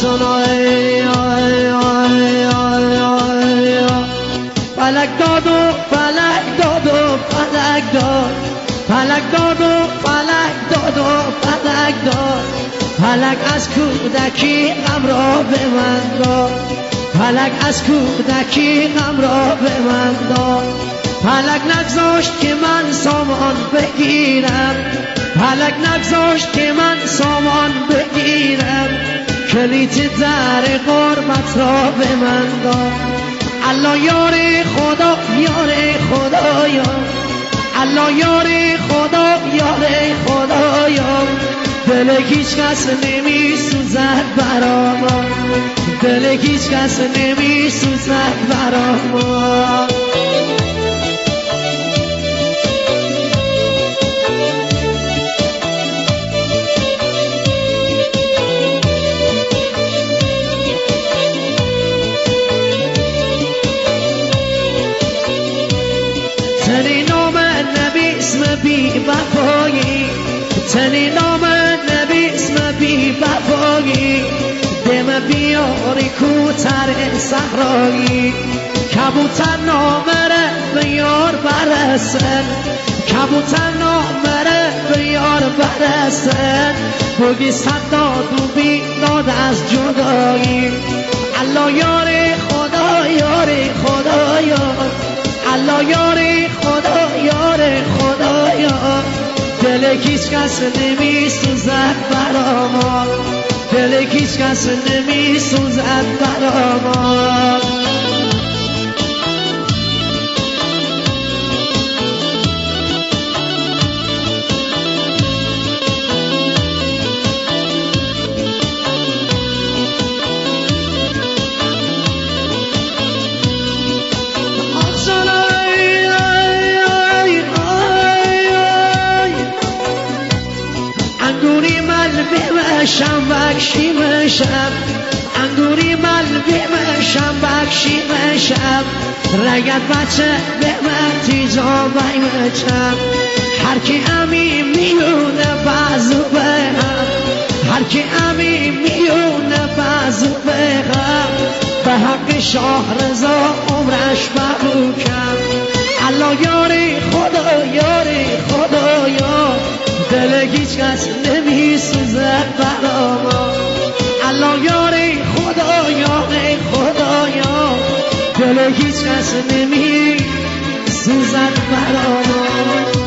سنای فلک داد و فلک داد و فلک داد، فلک داد و فلک داد و فلک داد، فلک از کودکی غم را به من داد، فلک از کودکی غم را به من داد، فلک نگذاشت که من سامان بگیرم، فلک نگذاشت که من سامان بگیرم، کلید در غربت را به من داد. الله یار خدا یار خدایا، الله یار خدا یار خدایا، دل هیچ کس نمی سوزد برا ما، دل هیچ کس نمی سوزد برا ما. تنی نام نبی اسم بی وفایی، تنی نام نبی اسم بی وفایی، دم بیاری کوتر صحرایی، کبوتر نامره به یار برسن، کبوتر نامره به یار برسن، بگی صداد و بیداد از جدایی. الله یار خدا یار خدایا، الله یار خدا یار خدایا، دل هیچ کس نمی سوزد برا ما، دل هیچ کس نمی سوزد برا ما. بمشم بکشی مشم، انگوری مل بمشم بکشی مشم، رگت بچه بمتی جا بیمچم، هر کی امی میونه بازو بهم، هر کی امی میونه بازو بهم، به حق شاه رضا عمرش مبروکم. الله یاری خدا یاری خدایا، دل هیچ کس نمی سوزد برا ما، الله یاری خدا یاری خدایا، دل هیچ کس نمی سوزد برا ما.